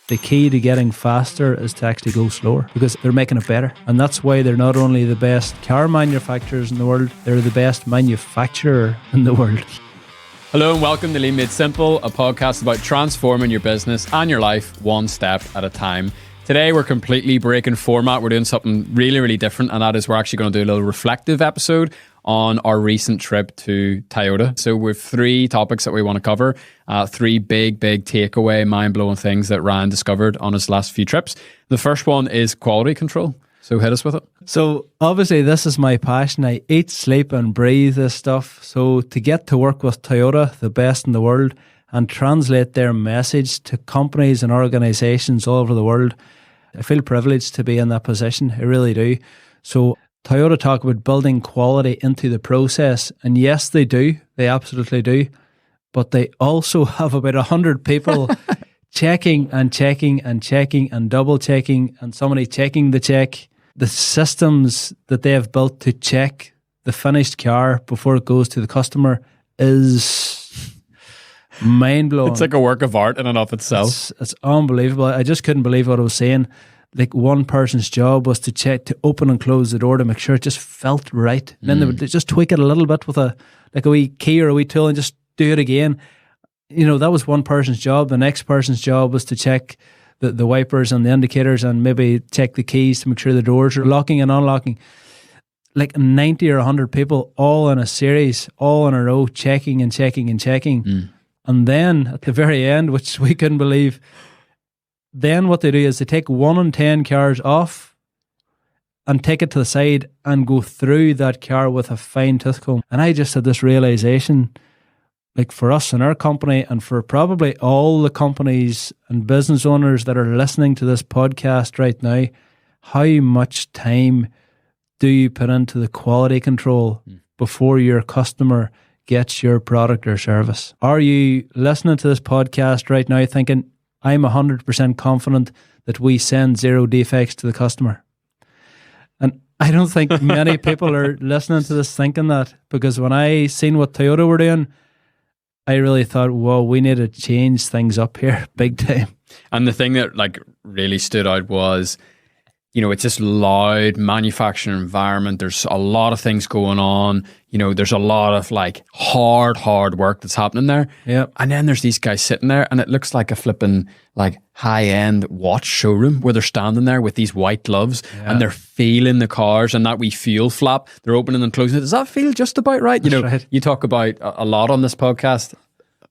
the key to getting faster is to actually go slower, because they're making it better. And that's why they're not only the best car manufacturers in the world, they're the best manufacturer in the world. Hello and welcome to Lean Made Simple, a podcast about transforming your business and your life one step at a time. Today we're completely breaking format. We're doing something really, really different, and that is we're actually going to do a little reflective episode on our recent trip to Toyota. So we have three topics that we want to cover, three big takeaway, mind-blowing things that Ryan discovered on his last few trips. The first one is quality control. So hit us with it. So obviously this is my passion. I eat, sleep and breathe this stuff. So to get to work with Toyota, the best in the world, and translate their message to companies and organizations all over the world, I feel privileged to be in that position. I really do. So Toyota talk about building quality into the process. And yes, they do. They absolutely do. But they also have about 100 people checking and double checking and somebody checking the check. The systems that they have built to check the finished car before it goes to the customer is mind-blowing. It's like a work of art in and of itself. It's unbelievable. I just couldn't believe what I was saying. Like, one person's job was to check, to open and close the door to make sure it just felt right. And then they would just tweak it a little bit with a wee key or a wee tool and just do it again. You know, that was one person's job. The next person's job was to check the wipers and the indicators and maybe check the keys to make sure the doors are locking and unlocking. Like 90 or 100 people all in a series, all in a row, checking. And then at the very end, which we couldn't believe, then what they do is they take 1 in 10 cars off and take it to the side and go through that car with a fine tooth comb. And I just had this realization, like, for us and our company, and for probably all the companies and business owners that are listening to this podcast right now, how much time do you put into the quality control before your customer gets your product or service? Are you listening to this podcast right now thinking, I'm 100% confident that we send 0 defects to the customer? And I don't think many people are listening to this thinking that, because when I seen what Toyota were doing, I really thought, whoa, we need to change things up here big time. And the thing that really stood out was, you know, it's this loud manufacturing environment. There's a lot of things going on. You know, there's a lot of hard work that's happening there. Yep. And then there's these guys sitting there, and it looks like a flipping high-end watch showroom where they're standing there with these white gloves and they're feeling the cars and that wee fuel flap. They're opening and closing it. Does that feel just about right? You know, right. You talk about a lot on this podcast.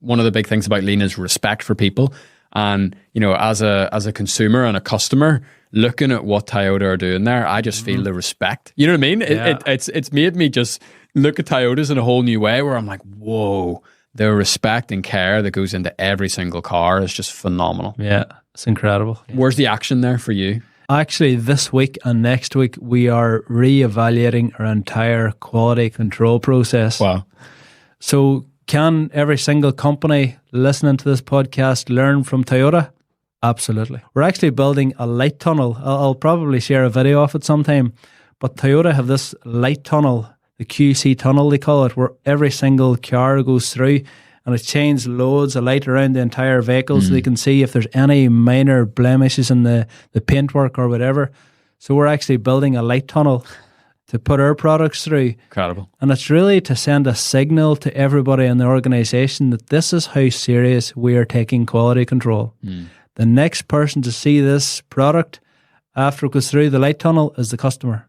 One of the big things about Lean is respect for people. And, you know, as a consumer and a customer, looking at what Toyota are doing there, I just feel the respect. You know what I mean? Yeah. It's made me just look at Toyotas in a whole new way, where I'm like, whoa, the respect and care that goes into every single car is just phenomenal. Yeah, it's incredible. Where's the action there for you? Actually, this week and next week, we are re-evaluating our entire quality control process. Wow. So can every single company listening to this podcast learn from Toyota? Absolutely. We're actually building a light tunnel. I'll probably share a video of it sometime, but Toyota have this light tunnel, the QC tunnel they call it, where every single car goes through and it shines loads of light around the entire vehicle so they can see if there's any minor blemishes in the paintwork or whatever. So we're actually building a light tunnel to put our products through. Incredible. And it's really to send a signal to everybody in the organization that this is how serious we are taking quality control. The next person to see this product after it goes through the light tunnel is the customer.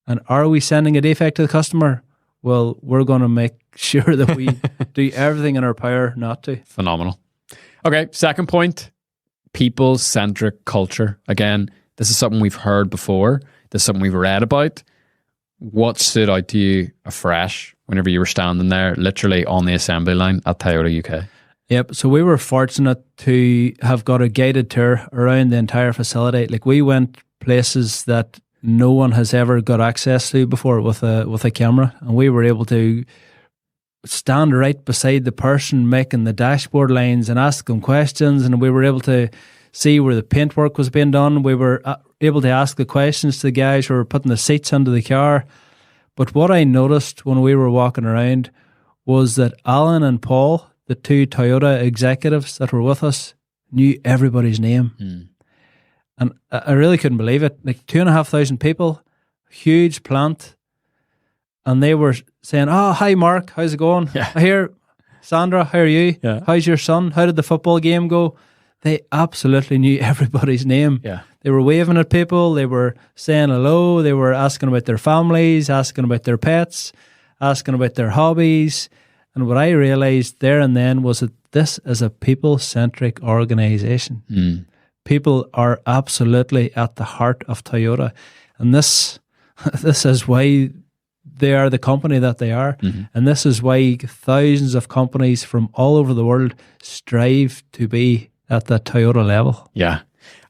And are we sending a defect to the customer? Well, we're going to make sure that we do everything in our power not to. Phenomenal. Okay, second point, people-centric culture. Again, this is something we've heard before. This is something we've read about. What stood out to you afresh whenever you were standing there, literally on the assembly line at Toyota UK? Yep. So we were fortunate to have got a guided tour around the entire facility. Like, we went places that no one has ever got access to before with a camera, and we were able to stand right beside the person making the dashboard lines and ask them questions, and we were able to see where the paintwork was being done. We were able to ask the questions to the guys who were putting the seats under the car. But what I noticed when we were walking around was that Alan and Paul, the two Toyota executives that were with us, knew everybody's name. And I really couldn't believe it. Like 2,500 people, huge plant. And they were saying, oh, hi, Mark. How's it going? Yeah. I hear, Sandra, how are you? Yeah. How's your son? How did the football game go? They absolutely knew everybody's name. Yeah. They were waving at people. They were saying hello. They were asking about their families, asking about their pets, asking about their hobbies. And what I realized there and then was that this is a people-centric organization. People are absolutely at the heart of Toyota. And this is why they are the company that they are. And this is why thousands of companies from all over the world strive to be at that Toyota level. Yeah.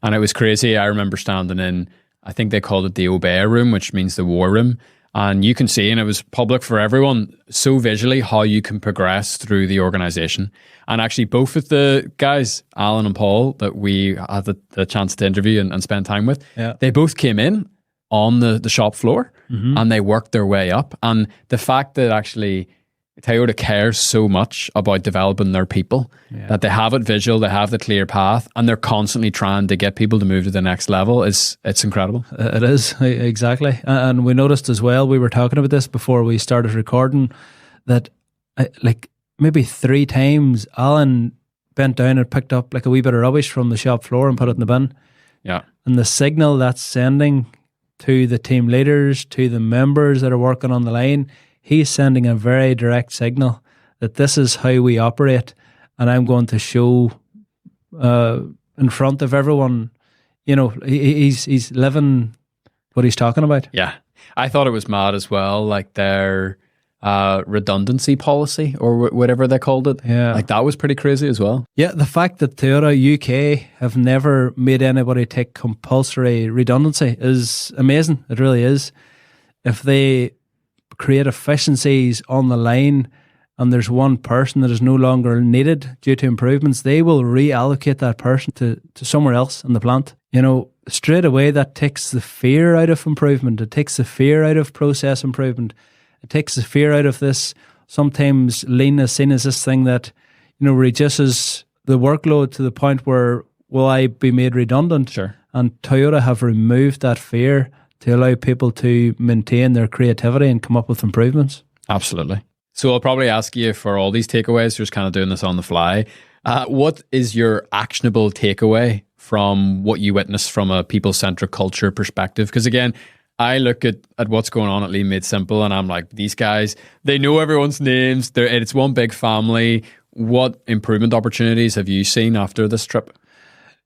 And it was crazy. I remember standing in, I think they called it the Obey room, which means the war room. And you can see, and it was public for everyone, so visually how you can progress through the organization. And actually both of the guys, Alan and Paul, that we had the chance to interview and spend time with, they both came in on the shop floor and they worked their way up. And the fact that actually Toyota cares so much about developing their people, that they have it visual, they have the clear path, and they're constantly trying to get people to move to the next level, it's incredible. It is, exactly. And we noticed as well, we were talking about this before we started recording, that like maybe 3 times Alan bent down and picked up like a wee bit of rubbish from the shop floor and put it in the bin. Yeah. And the signal that's sending to the team leaders, to the members that are working on the line, he's sending a very direct signal that this is how we operate, and I'm going to show in front of everyone, he's living what he's talking about. Yeah. I thought it was mad as well, like their redundancy policy or whatever they called it. Yeah. Like that was pretty crazy as well. Yeah, the fact that Toyota UK have never made anybody take compulsory redundancy is amazing. It really is. If they create efficiencies on the line and there's one person that is no longer needed due to improvements, they will reallocate that person to somewhere else in the plant. Straight away that takes the fear out of improvement. It takes the fear out of process improvement. It takes the fear out of this. Sometimes lean is seen as this thing that, reduces the workload to the point where, will I be made redundant? Sure. And Toyota have removed that fear to allow people to maintain their creativity and come up with improvements. Absolutely. So I'll probably ask you for all these takeaways, just kind of doing this on the fly. What is your actionable takeaway from what you witnessed from a people-centric culture perspective? Because again, I look at what's going on at Lean Made Simple and I'm like, these guys, they know everyone's names. It's one big family. What improvement opportunities have you seen after this trip?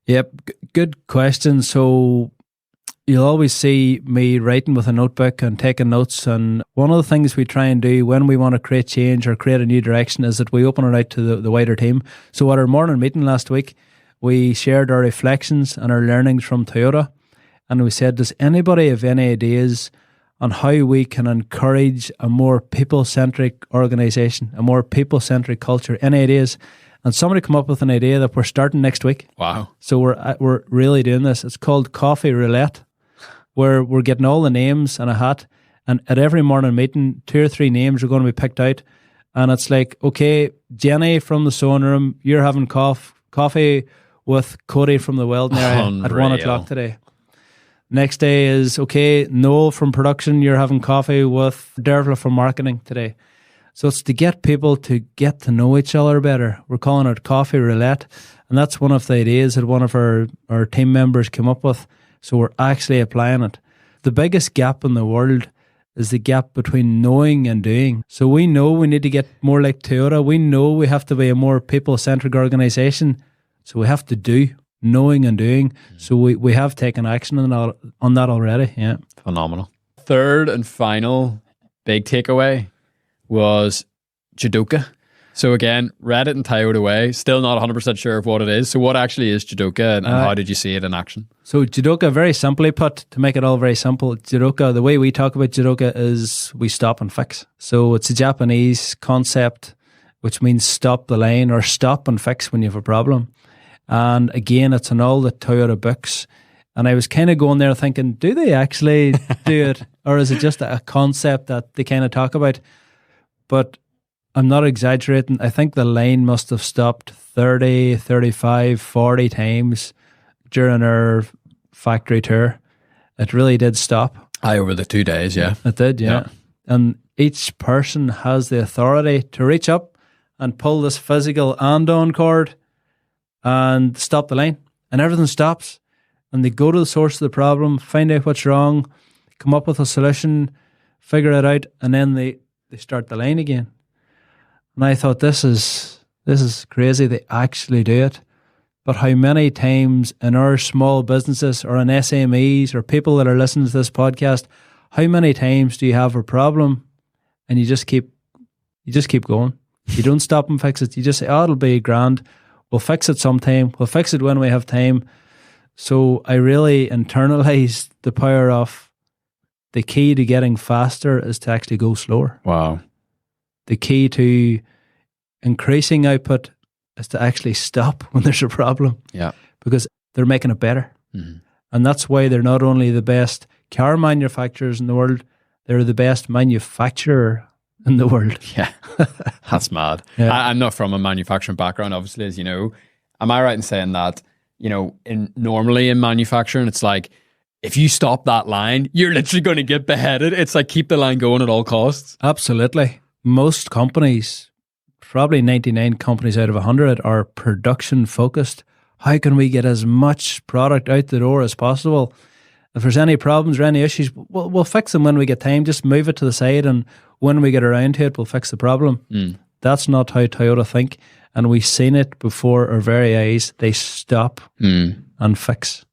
Yep, good question. So you'll always see me writing with a notebook and taking notes. And one of the things we try and do when we want to create change or create a new direction is that we open it out to the wider team. So at our morning meeting last week, we shared our reflections and our learnings from Toyota. And we said, does anybody have any ideas on how we can encourage a more people-centric organization, a more people-centric culture? Any ideas? And somebody come up with an idea that we're starting next week. Wow. So we're really doing this. It's called Coffee Roulette, where we're getting all the names in a hat. And at every morning meeting, 2 or 3 names are going to be picked out. And it's like, okay, Jenny from the sewing room, you're having coffee with Cody from the welding area at 1 o'clock today. Next day is, okay, Noel from production, you're having coffee with Dervla from marketing today. So it's to get people to get to know each other better. We're calling it Coffee Roulette. And that's one of the ideas that one of our team members came up with. So we're actually applying it. The biggest gap in the world is the gap between knowing and doing. So we know we need to get more like Toyota. We know we have to be a more people-centric organization. So we have to do. Knowing and doing. So we have taken action on that already. Yeah. Phenomenal. Third and final big takeaway was Joka. So again, read it in Toyota way. Still not 100% sure of what it is. So what actually is Joka and how did you see it in action? So Joka, very simply put, to make it all very simple, Joka, the way we talk about Joka is we stop and fix. So it's a Japanese concept, which means stop the line or stop and fix when you have a problem. And again, it's in all the Toyota books. And I was kind of going there thinking, do they actually do it? Or is it just a concept that they kind of talk about? But I'm not exaggerating. I think the line must have stopped 30, 35, 40 times during our factory tour. It really did stop. Over the 2 days, yeah. It did, yeah. And each person has the authority to reach up and pull this physical and-on cord and stop the line. And everything stops. And they go to the source of the problem, find out what's wrong, come up with a solution, figure it out, and then they start the line again. And I thought, this is crazy. They actually do it. But how many times in our small businesses or in SMEs or people that are listening to this podcast, how many times do you have a problem and you just keep going? You don't stop and fix it. You just say, oh, it'll be grand. We'll fix it sometime. We'll fix it when we have time. So I really internalized the power of the key to getting faster is to actually go slower. Wow. The key to increasing output is to actually stop when there's a problem. Yeah. Because they're making it better. Mm-hmm. And that's why they're not only the best car manufacturers in the world, they're the best manufacturer in the world. Yeah. That's mad. Yeah. I'm not from a manufacturing background, obviously, as you know. Am I right in saying that, normally in manufacturing, it's like, if you stop that line, you're literally going to get beheaded. It's like, keep the line going at all costs. Absolutely. Most companies, probably 99 companies out of 100, are production focused. How can we get as much product out the door as possible? If there's any problems or any issues, we'll fix them when we get time. Just move it to the side, and when we get around to it, we'll fix the problem. That's not how Toyota think. And we've seen it before our very eyes. They stop and fix.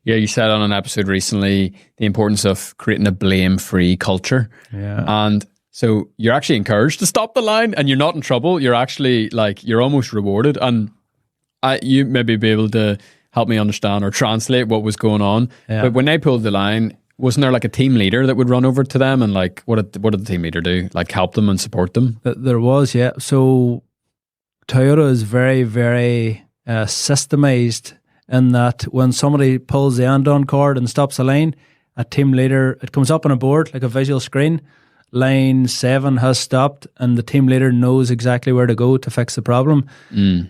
Yeah, you said on an episode recently the importance of creating a blame-free culture. Yeah. And so you're actually encouraged to stop the line, and you're not in trouble. You're actually you're almost rewarded. And you maybe be able to help me understand or translate what was going on. Yeah. But when they pulled the line, wasn't there like a team leader that would run over to them and what did the team leader do? Like help them and support them? There was, yeah. So Toyota is very, very systemized in that when somebody pulls the and-on cord and stops the line, a team leader, it comes up on a board like a visual screen. Line 7 has stopped, and the team leader knows exactly where to go to fix the problem.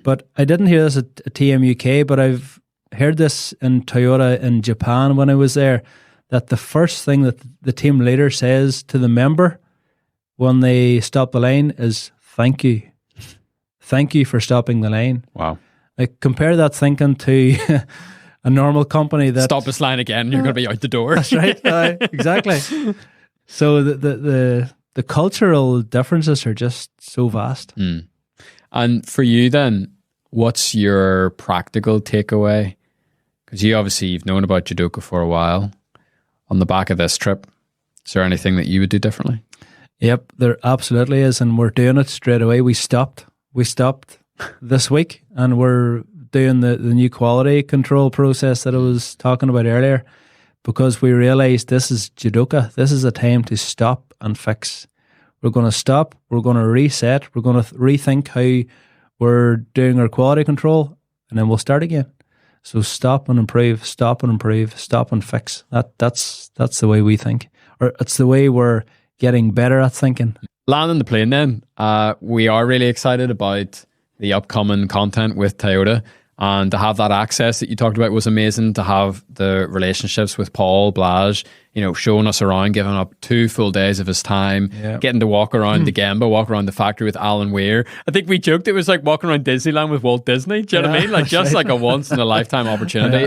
But I didn't hear this at TM UK, but I've heard this in Toyota in Japan when I was there, that the first thing that the team leader says to the member when they stop the line is, thank you. Thank you for stopping the line. Wow. Like, compare that thinking to a normal company that... Stop this line again, you're going to be out the door. That's right. Exactly. So the cultural differences are just so vast. And for you then, what's your practical takeaway? Because you've known about Joka for a while. On the back of this trip, is there anything that you would do differently? Yep, there absolutely is, and we're doing it straight away. We stopped this week, and we're doing the new quality control process that I was talking about earlier, because we realized this is Joka. This is a time to stop and fix. We're going to stop, we're going to reset, we're going to rethink how we're doing our quality control, and then we'll start again. So stop and improve, stop and improve, stop and fix. That's the way we think. Or it's the way we're getting better at thinking. Landing the plane then, we are really excited about the upcoming content with Toyota, and to have that access that you talked about was amazing. To have the relationships with Paul Blage, showing us around, giving up 2 full days of his time, getting to walk around the Gemba, walk around the factory with Alan Weir. I think we joked it was like walking around Disneyland with Walt Disney. Do you know what I mean? Like just like a once in a lifetime opportunity.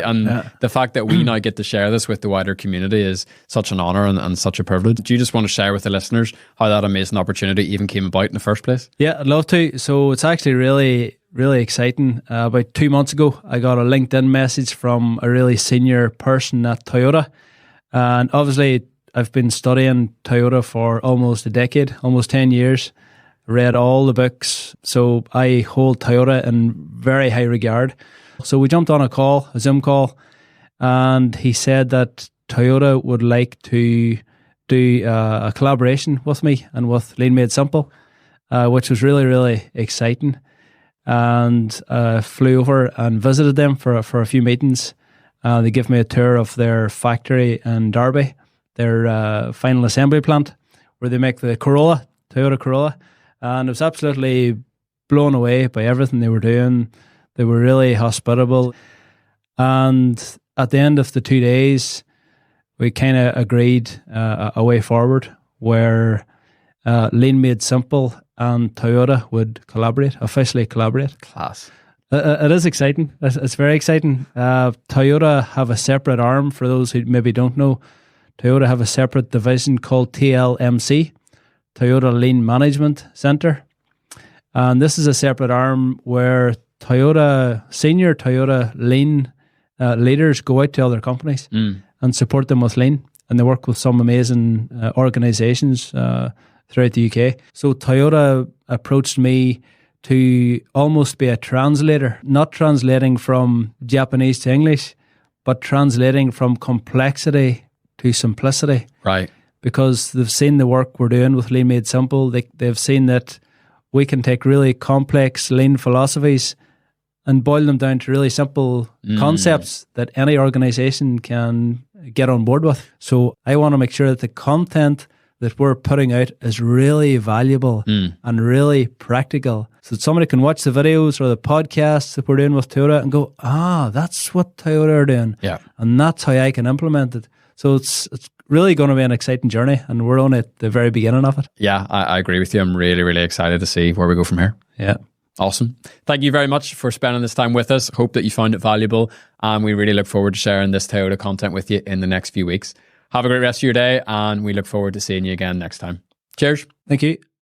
The fact that we now get to share this with the wider community is such an honor and such a privilege. Do you just want to share with the listeners how that amazing opportunity even came about in the first place? Yeah, I'd love to. So it's actually really exciting. About 2 months ago, I got a LinkedIn message from a really senior person at Toyota. And obviously, I've been studying Toyota for almost a decade, almost 10 years, read all the books. So I hold Toyota in very high regard. So we jumped on a Zoom call, and he said that Toyota would like to do a collaboration with me and with Lean Made Simple, which was really, really exciting. And flew over and visited them for a few meetings. They give me a tour of their factory in Derby, their final assembly plant, where they make the Corolla, Toyota Corolla. And I was absolutely blown away by everything they were doing. They were really hospitable. And at the end of the 2 days, we kind of agreed a way forward where Lean Made Simple and Toyota would officially collaborate. Class. It is exciting. It's very exciting. Toyota have a separate arm, for those who maybe don't know. Toyota have a separate division called TLMC, Toyota Lean Management Center. And this is a separate arm where senior Toyota Lean leaders go out to other companies and support them with Lean. And they work with some amazing organizations throughout the UK. So Toyota approached me to almost be a translator, not translating from Japanese to English, but translating from complexity to simplicity. Right. Because they've seen the work we're doing with Lean Made Simple. They've seen that we can take really complex lean philosophies and boil them down to really simple concepts that any organization can get on board with. So I want to make sure that the content that we're putting out is really valuable and really practical, so that somebody can watch the videos or the podcasts that we're doing with Toyota and go, that's what Toyota are doing. Yeah. And that's how I can implement it. So it's really going to be an exciting journey, and we're only at the very beginning of it. Yeah, I agree with you. I'm really, really excited to see where we go from here. Yeah. Awesome. Thank you very much for spending this time with us. Hope that you found it valuable, and we really look forward to sharing this Toyota content with you in the next few weeks. Have a great rest of your day, and we look forward to seeing you again next time. Cheers. Thank you.